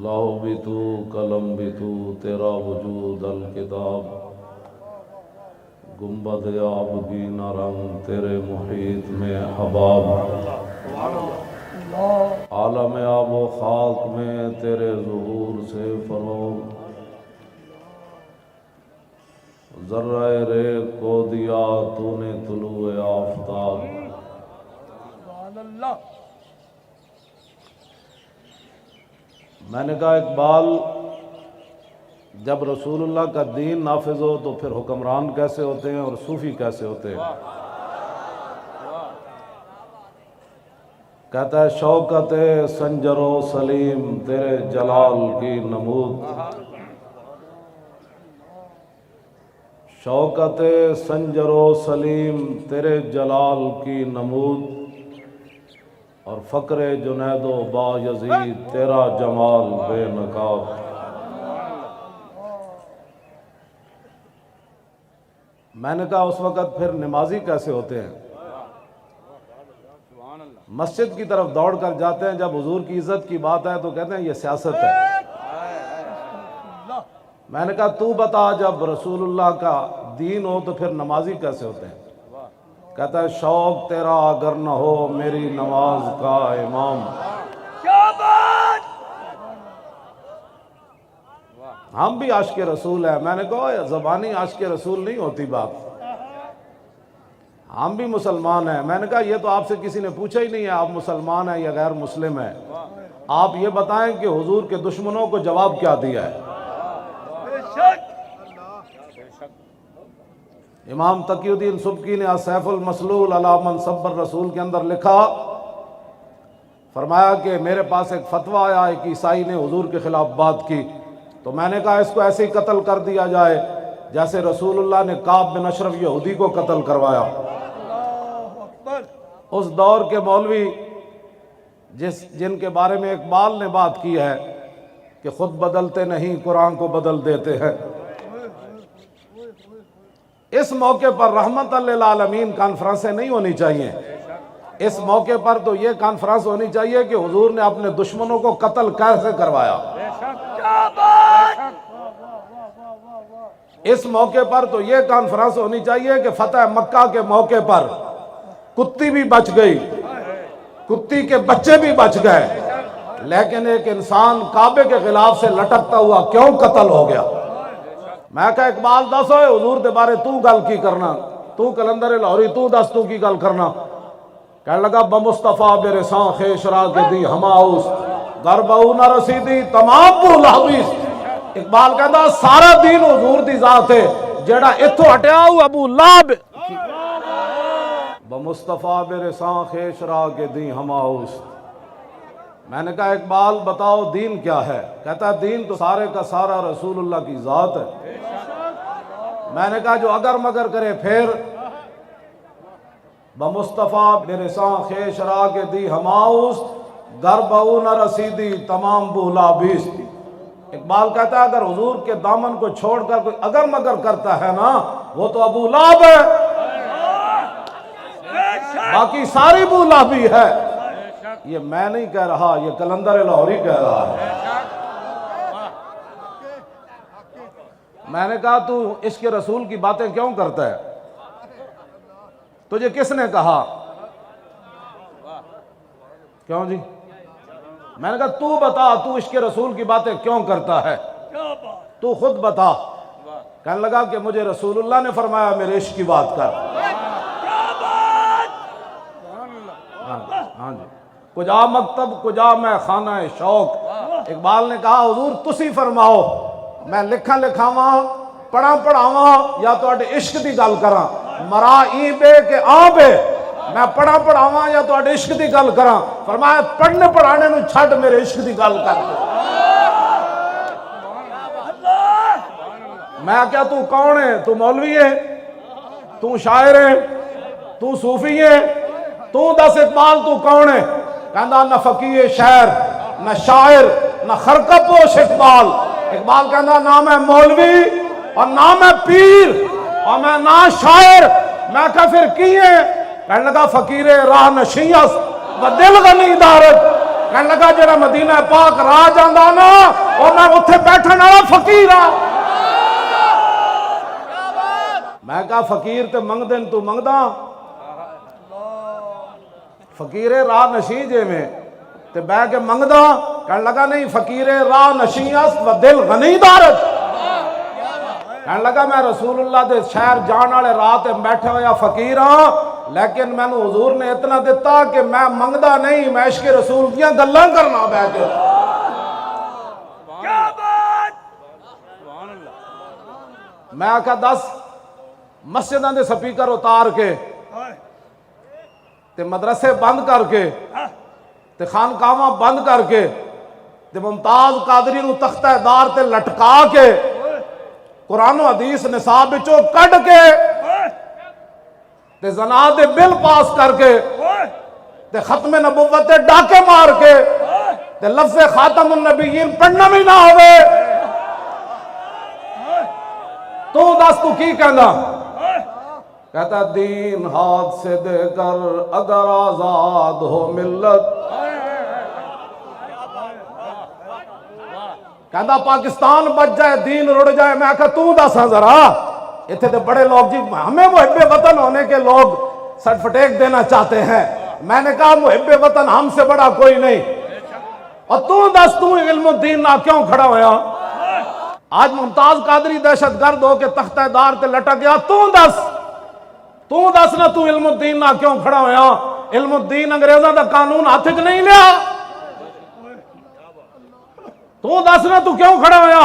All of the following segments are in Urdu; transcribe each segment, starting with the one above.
لاؤ بھی تو قلم بھی تو تیرا وجود الکتاب، گنبد آبگینہ رنگ تیرے محیط میں حباب، عالم آب و خاک میں تیرے ظہور سے فروغ، ذرہ ریگ کو دیا تو نے طلوع آفتاب۔ میں نے کہا اقبال، جب رسول اللہ کا دین نافذ ہو تو پھر حکمران کیسے ہوتے ہیں اور صوفی کیسے ہوتے ہیں؟ کہتا ہے شوکت سنجر و سلیم تیرے جلال کی نمود، شوکت سنجر و سلیم تیرے جلال کی نمود، اور فقر جنید و با یزید تیرا جمال بے نقاب۔ میں نے کہا اس وقت پھر نمازی کیسے ہوتے ہیں؟ مسجد کی طرف دوڑ کر جاتے ہیں، جب حضور کی عزت کی بات ہے تو کہتے ہیں یہ سیاست ہے۔ میں نے کہا تو بتا، جب رسول اللہ کا دین ہو تو پھر نمازی کیسے ہوتے ہیں؟ کہتا ہے شوق تیرا اگر نہ ہو میری نماز کا امام۔ ہم بھی عاشق رسول ہیں۔ میں نے کہا زبانی عاشق رسول نہیں ہوتی بات، ہم بھی مسلمان ہیں۔ میں نے کہا یہ تو آپ سے کسی نے پوچھا ہی نہیں ہے آپ مسلمان ہیں یا غیر مسلم ہیں، آپ یہ بتائیں کہ حضور کے دشمنوں کو جواب کیا دیا ہے؟ امام تقی الدین سبکی نے سیف المسلول علی من سب الرسول کے اندر لکھا، فرمایا کہ میرے پاس ایک فتویٰ آیا، ایک عیسائی نے حضور کے خلاف بات کی، تو میں نے کہا اس کو ایسے ہی قتل کر دیا جائے جیسے رسول اللہ نے کعب بن اشرف یہودی کو قتل کروایا۔ اس دور کے مولوی جن کے بارے میں اقبال نے بات کی ہے کہ خود بدلتے نہیں قرآن کو بدل دیتے ہیں، اس موقع پر رحمت للعالمین کانفرنسیں نہیں ہونی چاہیے۔ اس موقع پر تو یہ کانفرنس ہونی چاہیے کہ حضور نے اپنے دشمنوں کو قتل کیسے کروایا۔ اس موقع پر تو یہ کانفرنس ہونی چاہیے کہ فتح مکہ کے موقع پر کتی بھی بچ گئی، کتی کے بچے بھی بچ گئے، لیکن ایک انسان کعبے کے خلاف سے لٹکتا ہوا کیوں قتل ہو گیا؟ میں کہا اقبال دس ہوئے حضور دے بارے تو گل کی کرنا، تو کلندر لاہوری تو دس تو کی گل کرنا؟ کہنے لگا بمصطفیٰ برساں خیش را کے دی ہماؤس غربہو نہ رسیدی تمام بو لحبیس۔ اقبال کہتا سارا دین حضور دی ذات ہے، جیڑا اتھو ہٹیا ہوا ابو لہب بمصطفیٰ برساں خیش را کے دی ہماؤس۔ میں نے کہا اقبال بتاؤ دین کیا ہے؟ کہتا ہے دین تو سارے کا سارا رسول اللہ کی ذات ہے۔ میں نے کہا جو اگر مگر کرے پھر بمصطفیٰ برساں خیش را کے دی ہماؤس غربہو نہ رسیدی تمام بولا بیس۔ اقبال کہتا ہے اگر حضور کے دامن کو چھوڑ کر کوئی اگر مگر کرتا ہے نا وہ تو ابو لہب ہے، باقی ساری بو لہبی ہے۔ یہ میں نہیں کہہ رہا، یہ کلندر لاہوری کہہ رہا ہے۔ میں نے کہا تو عشق رسول کی باتیں کیوں کرتا ہے؟ تجھے کس نے کہا؟ کیوں جی؟ میں نے کہا تو بتا تو عشق رسول کی باتیں کیوں کرتا ہے؟ تو خود بتا۔ کہنے لگا کہ مجھے رسول اللہ نے فرمایا میرے عشق کی بات کر۔ ہاں جی، کجا مکتب کجا میں خانہ شوق۔ اقبال نے کہا حضور تسی فرماؤ، میں لکھاں لکھاواں پڑھاں پڑھاواں یا تو اٹھے عشق دی گل کراں، مرا ای بے کہ آن بے، میں پڑھاں پڑھاواں یا تو اٹھے عشق دی گل کراں۔ فرمایا پڑھنے پڑھانے نو چھٹ میرے عشق دی گل کر۔ میں کیا تو کون ہے؟ تو مولوی ہے، تو شاعر ہے، تو صوفی ہے، تو دس اقبال تو کون ہے؟ کہندہ نہ فقیہ شعر نہ شاعر نہ خرقہ پوش اقبال۔ اقبال کہندہ نہ میں مولوی اور نہ میں پیر اور میں نہ شاعر، میں کہا پھر کی ہے؟ کہنے لگا فقیر راہ نشیس و دل غنی دارت کہنے لگا جڑا مدینہ پاک راہ جاندا نا او میں اوتھے بیٹھن والا فقیر ہاں۔ میں کہا فقیر تے منگ دین تو منگدا فقیر راہ نشیں جے میں تے بہ کے منگدا کہنے لگا نہیں فقیر راہ نشیں اس و دل غنی دارت کہنے لگا میں رسول اللہ دے شہر جان والے راہ تے بیٹھے ہویا فقیر ہاں لیکن میں نے حضور نے اتنا دیتا کہ میں منگدا نہیں میں عشق رسول دیاں گلاں کرنا بہ کے میں آکھا 10 مسجداں دے سپیکر اتار کے تے مدرسے بند کر کے تے خانقاہاں بند کر کے تے ممتاز قادری نو تختہ دار تے لٹکا کے قرآن و حدیث نصاب وچوں کڈ کے تے زنا دے بل پاس کر کے تے ختم نبوت تے ڈاکے مار کے تے لفظ خاتم النبیین پڑھنا بھی نہ ہوئے تو دس تو کی کہنا کہتا دین ہاتھ سے دے کر اگر آزاد ہو ملت کہتا پاکستان بچ جائے دین رڑ جائے میں کہا تو دساں ذرا اتنے تو بڑے لوگ جی ہمیں محب وطن ہونے کے لوگ سرٹیفکیٹ دینا چاہتے ہیں میں نے کہا محب وطن ہم سے بڑا کوئی نہیں اور تو دس تو علم الدین نہ کیوں کھڑا ہویا آج ممتاز قادری دہشت گرد ہو کے تختہ دار تے لٹک گیا تو دس نہ تو علم الدین نہ کیوں کھڑا ہویا علم الدین انگریزاں دا قانون ہاتھ وچ نہیں لیا تو دس نہ تو کیوں کھڑا ہویا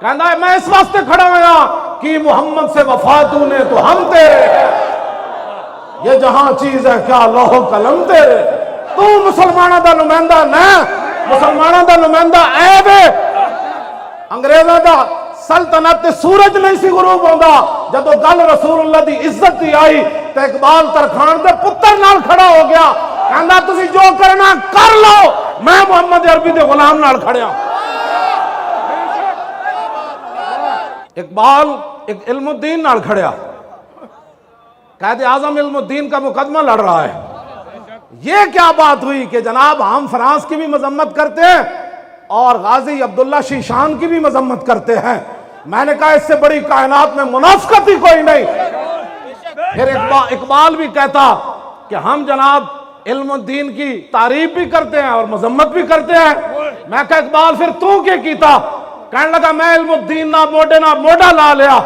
کہندا ہے میں اس واسطے کھڑا ہویا کہ محمد سے وفا تو نے تو ہم تیرے یہ جہاں چیز ہے کیا لوح و قلم تیرے تو مسلمانوں دا نمائندہ نہ مسلمانوں دا نمائندہ عیب ہے انگریزاں دا سلطنت سورج نہیں سی غروب ہوندا جدو گل رسول اللہ دی عزت دی آئی تے اقبال ترکھان دے پتر نال کھڑا ہو گیا کہندا تسی جو کرنا کر لو میں محمد عربی دے غلام نال کھڑیا اقبال ایک علم الدین نال کھڑیا قائد اعظم علم الدین کا مقدمہ لڑ رہا ہے یہ کیا بات ہوئی کہ جناب ہم فرانس کی بھی مذمت کرتے ہیں اور غازی عبداللہ شیشان کی بھی مذمت کرتے ہیں میں نے کہا اس سے بڑی کائنات میں منافقت ہی کوئی نہیں پھر اقبال بھی کہتا کہ ہم جناب علم الدین کی تعریف بھی کرتے ہیں اور مذمت بھی کرتے ہیں میں کہا اقبال پھر تو کیا کیتا کہنے لگا میں علم الدین نہ موڈا لا لیا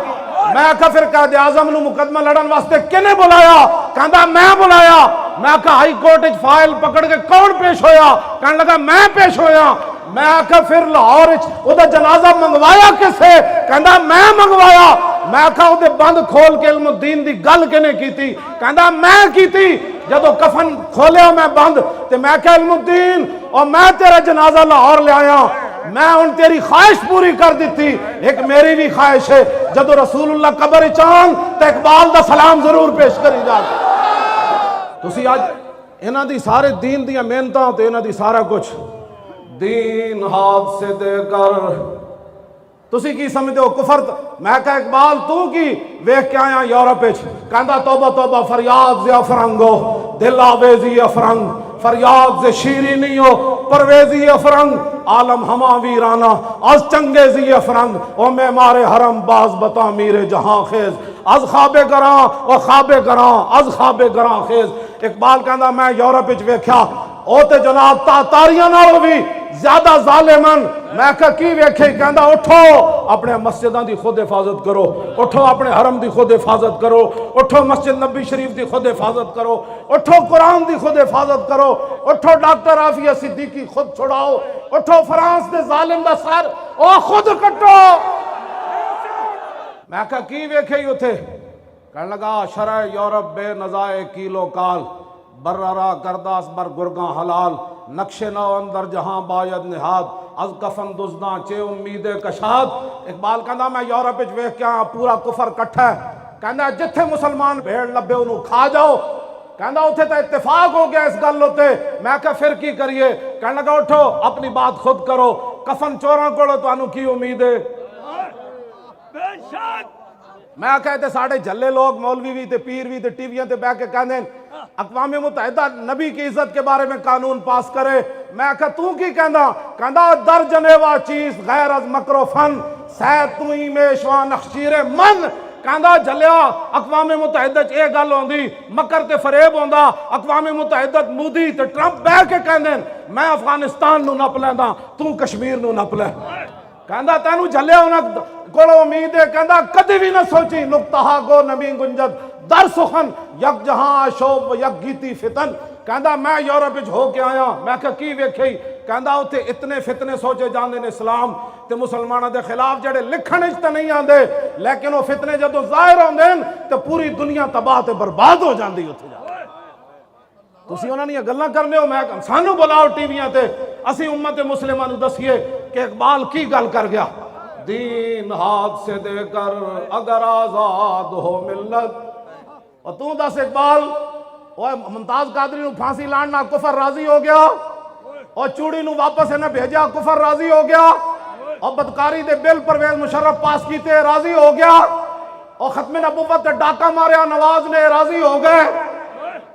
میں کہا پھر قائد اعظم نو مقدمہ لڑن واسطے کنے بلایا کہندا میں بلایا میں کہا ہائی کورٹ وچ فائل پکڑ کے کون پیش ہویا کہنے لگا میں پیش ہویا میں آکھا پھر لاہور او دا جنازہ منگوایا کسے کہندا میں منگوایا میں آکھا او دے بند کھول کے علم الدین دی گل کنے کیتی کہندا میں کیتی جدو کفن کھولیا میں بند تے میں کہا علم الدین اور میں تیرا جنازہ لاہور لے آیا میں ان تیری خواہش پوری کر دیتی ایک میری بھی خواہش ہے جدو رسول اللہ قبر چاند تے اقبال دا سلام ضرور پیش کری جا تسی آج انہاں دی سارے دین دیاں محنتاں تے انہاں دی سارا کچھ دین ہاتھ سے دے کر تسی کی سمجھتے ہو کفر میں کہا اقبال تو کی ویکھ کے آیا یورپ وچ کہندا توبہ توبہ فریاد زیا فرنگو دل آویزی افرنگ فریاد سے شیرینی ہو پرویزی افرنگ عالم ہما ویرانہ از چنگیزی افرنگ او میں مارے حرم باز بتا میرے جہاں خیز از خواب گراں او خواب گراں از خواب گراں خیز اقبال کہندا میں یورپ وچ ویکھیا او تے جناب تاتاریاں نالوں بھی زیادہ ظالمن میں کہا کی ویکھے کہندا اٹھو اپنے مسجداں دی خود حفاظت کرو اٹھو اپنے حرم دی خود حفاظت کرو اٹھو مسجد نبی شریف دی خود حفاظت کرو اٹھو قرآن دی خود حفاظت کرو اٹھو ڈاکٹر عافیہ صدیقی خود چھڑاؤ اٹھو فرانس دے ظالم دا سر او خود کٹو میں کہا کی ویکھے ہی اتھے کہنے لگا شرع یورپ بے نزائے کیلو کال بررا کرداس بر گرگاں حلال نقش نو اندر جہاں باید نہاد از کفن دزداں چے امید کشاد اقبال کہندا میں یورپ وچ ویکھ کے پورا کفر کٹھا ہے کہندا جتھے مسلمان بھیڑ لبے انہوں کھا جاؤ کہندا اتھے تے اتفاق ہو گیا اس گل ہوتے میں کہا پھر کی کریے کہنے لگا اٹھو اپنی بات خود کرو کفن چوراں کولو تانوں کی امید ہے بے شک میں کہتے ساڑھے جھلے لوگ مولوی بھی تے پیر بھی تے ٹی ویاں تے بیٹھ کے کہندے اقوام متحدہ نبی کی عزت کے بارے میں قانون پاس کرے. میں کہا تو کی کہندا در جنیوا چیز غیر از مکر و فن سید تو ہی میشوان نخشیر من. کہندا جلیا اقوام متحدہ اے گل ہوندی مکر تے فریب ہوندا اقوام متحدہ مودی تے ٹرمپ بہ کے کہندے میں افغانستان نو نپ لیندا تو کشمیر نو نپ لے. کہندا تینوں جھلیا انہاں کولو امید ہے. کہندا کدی بھی نہ سوچی نقطہ گو نمی گنجد در سخن یک جہاں شوب و یک گیتی فتن. کہندا میں یورپ وچ ہو کے آیا. میں کہا کی ویکھی؟ کہندا اوتھے اتنے فتنے سوچے جاندے نے اسلام تے مسلماناں دے خلاف جڑے لکھن وچ تے نہیں آندے لیکن وہ فتنے جدوں ظاہر ہوندے تے پوری دنیا تباہ تے برباد ہو جاندی اوتھے جا. تسی انہاں دی گلاں کرنے ہو. میں سانو بلاؤ ٹی ویاں تے اسی امت مسلمہ نو دسیے کہ اقبال کی گل کر گیا. دین ہاتھ سے دے کر اگر آزاد ہو ملت. اور تو دس اقبال ممتاز قادری نو پھانسی لاننا کفر راضی ہو گیا اور چوڑی نو واپس نہ بھیجا کفر راضی ہو گیا اور بدکاری دے بل پرویز مشرف پاس کیتے راضی ہو گیا اور ختم نبوت تے ڈاکہ ماریا نواز نے راضی ہو گئے.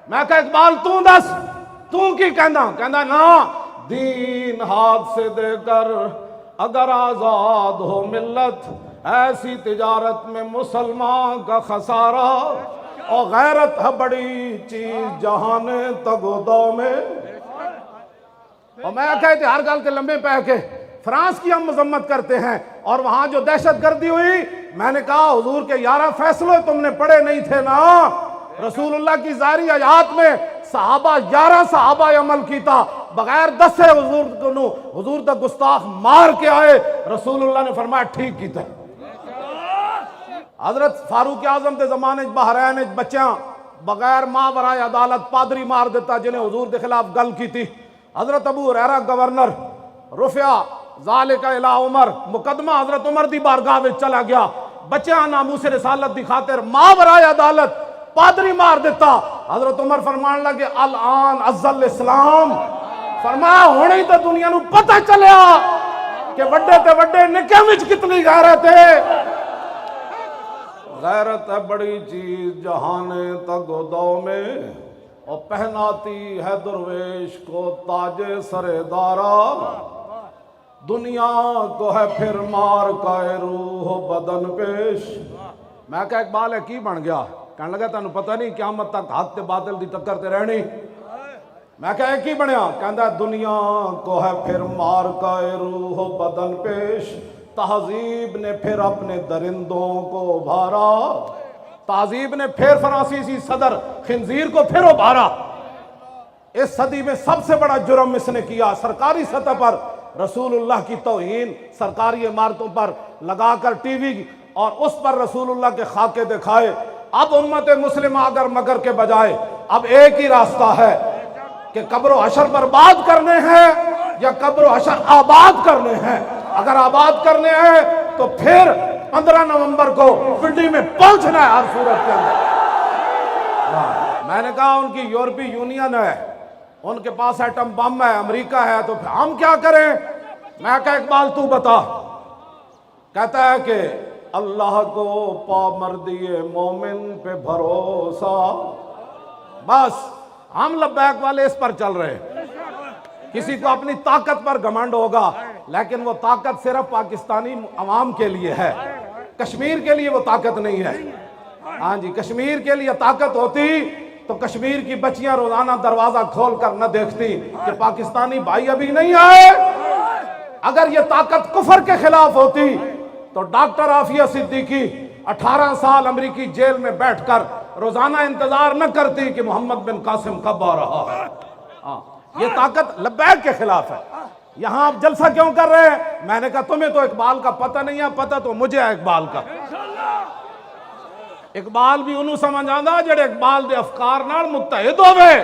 میں کہا اقبال تو دس تو کی کہندا نا دین ہاتھ سے دے کر اگر آزاد ہو ملت ایسی تجارت میں مسلمان کا خسارہ اور غیرت ہے بڑی چیز جہان تگودو میں. اور میں کہتے ہر گل کے لمبے پہ کے فرانس کی ہم مذمت کرتے ہیں اور وہاں جو دہشت گردی ہوئی میں نے کہا حضور کے 11 فیصلے تم نے پڑھے نہیں تھے نا. رسول اللہ کی ظاہری حیات میں صحابہ 11 صحابہ عمل کیتا بغیر دسے حضور تک گستاخ مار کے آئے. رسول اللہ نے فرمایا ٹھیک کیتا. حضرت فاروق اعظم دے زمانے بحرین بچیاں بغیر ماں برائے عدالت پادری مار دیتا جنہیں حضور دے خلاف گل کی تھی. حضرت ابو ہریرہ گورنر رفع ذالک الی عمر مقدمہ حضرت عمر دی بارگاہ میں چلا گیا. بچیاں ناموس رسالت دی خاطر ماں برائے عدالت پادری مار دیتا. حضرت عمر فرمان لگے الان ازل اسلام. فرمایا ہونے ہی تو دنیا نو پتہ چلیا کہ وڈے تے وڈے نکے وچ کتنی غیرت ہے. غیرت ہے بڑی چیز جہان تگودو میں اور پہناتی ہے درویش کو تاج سر دارا. دنیا کو ہے پھر مار کا روح و بدن پیش. میں کہا اقبال ہے کی بن گیا؟ کہنے لگا تانوں پتہ نہیں قیامت تک حق تے باطل دی ٹکر تے رہنی. میں کہا کی بنیا؟ کہندا دنیا کو ہے پھر مار کا روح و بدن پیش. تہذیب نے پھر اپنے درندوں کو ابھارا. تہذیب نے پھر فرانسیسی صدر خنزیر کو پھر ابھارا. اس صدی میں سب سے بڑا جرم اس نے کیا سرکاری سطح پر رسول اللہ کی توہین سرکاری عمارتوں پر لگا کر ٹی وی اور اس پر رسول اللہ کے خاکے دکھائے. اب امت مسلمہ اگر مگر کے بجائے اب ایک ہی راستہ ہے کہ قبر و حشر برباد کرنے ہیں یا قبر و حشر آباد کرنے ہیں. اگر آباد کرنے ہیں تو پھر 15 نومبر کو پنڈی میں پہنچنا ہے ہر صورت کے اندر. میں نے کہا ان کی یورپی یونین ہے ان کے پاس ایٹم بم ہے امریکہ ہے تو پھر ہم کیا کریں؟ میں کہا اقبال تو بتا. کہتا ہے کہ اللہ کو پامردی مومن پہ بھروسہ. بس ہم لبیک والے اس پر چل رہے ہیں. کسی کو اپنی طاقت پر گھمنڈ ہوگا لیکن وہ طاقت صرف پاکستانی عوام کے لیے ہے. کشمیر کے لیے وہ طاقت نہیں ہے. ہاں جی کشمیر کے لیے طاقت ہوتی تو کشمیر کی بچیاں روزانہ دروازہ کھول کر نہ دیکھتی کہ پاکستانی بھائی ابھی نہیں آئے. اگر یہ طاقت کفر کے خلاف ہوتی تو ڈاکٹر عافیہ صدیقی 18 سال امریکی جیل میں بیٹھ کر روزانہ انتظار نہ کرتی کہ محمد بن قاسم کب آ رہا ہے. یہ طاقت لبیک کے خلاف ہے. یہاں آپ جلسہ کیوں کر رہے ہیں؟ میں نے کہا تمہیں تو اقبال کا پتہ نہیں ہے. پتہ تو مجھے ہے اقبال کا. اقبال بھی انہوں سمجھ آندا جڑے اقبال دے افکار نال متحد ہوئے.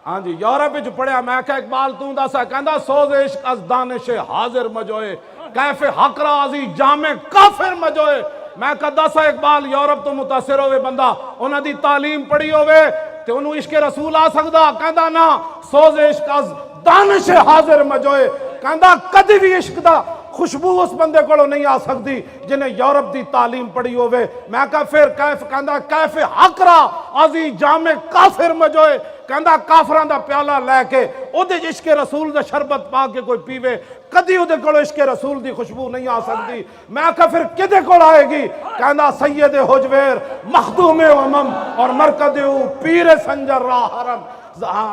ہاں جی یورپ جو پڑھیا. میں کہا اقبال تو دسا کہندا سوز عشق از دانش حاضر مجوئے کیف حق رازی جامع کافر مجوئے. میں کہا دسا اقبال یورپ تو متاثر ہوئے بندہ انہاں دی تعلیم پڑھی ہوئے تے انہوں عشق رسول آ سکدا. کہندا نا سوز عشق از دانش حاضر مجوئے. کہندا کدی بھی عشق دا خوشبو اس بندے کو نہیں آ سکتی جنہیں یورپ دی تعلیم پڑھی ہوئے. میں کہا پھر کیف کہندا کیف حقرا عزی جامع کافر مجوئے کہندا کافران دا پیالہ لے کے او دے عشق رسول دا شربت پا کے کوئی پیوے کدی او دے کولو عشق رسول دی خوشبو نہیں آ سکتی. میں کہا پھر کدے کول آئے گی کہندا سید حجویر مخدوم امم اور مرکد پیر سنجر راہ حرم.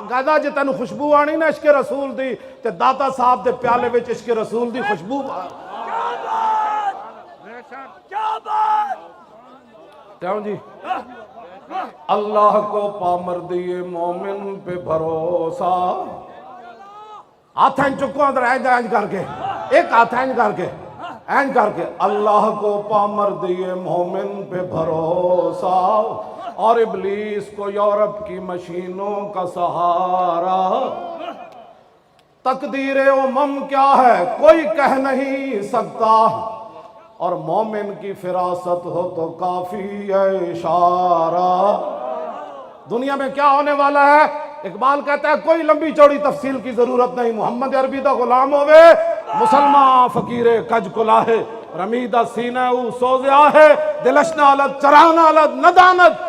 کہندا جے تینوں خوشبو آنی نا عشق رسول دی تے داتا صاحب دے پیالے وچ عشق رسول دی خوشبو کیوں جی. اللہ کو پامردی مومن پہ بھروسہ ہاتھ اینج چکو اندر اینج کر کے ایک ہاتھ اینج کر کے اللہ کو پامردی مومن پہ بھروسہ اور ابلیس کو یورپ کی مشینوں کا سہارا. تقدیر امم کیا ہے کوئی کہہ نہیں سکتا اور مومن کی فراست ہو تو کافی ہے اشارہ. دنیا میں کیا ہونے والا ہے اقبال کہتا ہے کوئی لمبی چوڑی تفصیل کی ضرورت نہیں. محمد عربی دا غلام ہوئے مسلمان فقیر کج کلا ہے رمیدہ سینہ او سوزیا ہے دلشنا علت چرانا علت ندانت.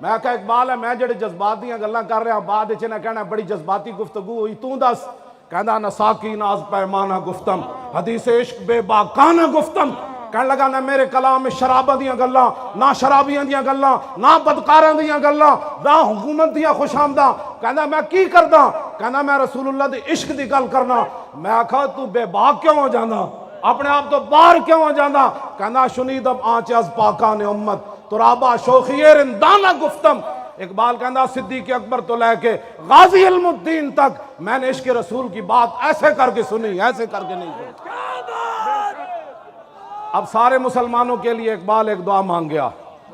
میں کہا اقبال ہے میں جڑے جذبات دیاں گلاں کر رہا بعد اچھے نہ کہنا بڑی جذباتی گفتگو ہوئی تو دس کہنا نہ ساکی ناز پیمانہ گفتم حدیث عشق بے باکانہ گفتم. کہنے لگا نہ میرے کلام میں شرابہ دیاں گلاں نہ شرابیاں دیاں گلاں نہ بدکاراں دیاں گلاں نہ حکومت دیاں خوش آمداں. کہنا میں کی کرداں کہنا میں رسول اللہ دی عشق دی گل کرنا. میں کہا تو بے باک کیوں ہو جانا اپنے آپ تو باہر کیوں ہو جانا. کہنا شنیدم آنچ از پاکان امت ترابہ شوخی رندانہ گفتم. اقبال کہنا صدیق اکبر تو لے کے غازی علم الدین تک میں نے عشق رسول کی بات ایسے کر کے سنی ایسے کر کے نہیں سنی. اب سارے مسلمانوں کے لیے اقبال ایک دعا مانگ گیا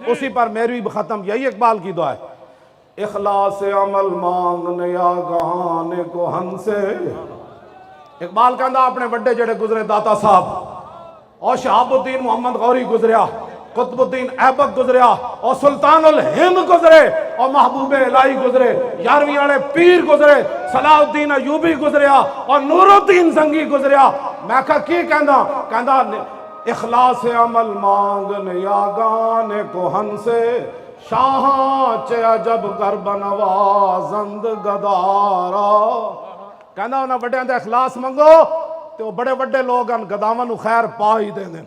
اسی پر میری بھی ختم. یہی اقبال کی دعا ہے اخلاص عمل مانگنے آگانے کو ہن سے. اقبال کہنا اپنے بڑے جڑے گزرے داتا صاحب اور شہاب الدین محمد غوری گزریا قطب الدین ایبک گزریا اور سلطان الہند گزرے اور محبوب الہی گزرے 11ویں والے پیر گزرے صلاح الدین ایوبی گزریا اور نور الدین زنگی گزریا. میں کہا کی کہنا اخلاص عمل مانگنے آگانے کو ہن سے شاہاں چے عجب گرب نوازند گدارا. کہنا انہاں بڑے اندے اخلاص منگو تو بڑے بڑے لوگ ان گداواں نو خیر پا ہی دیں.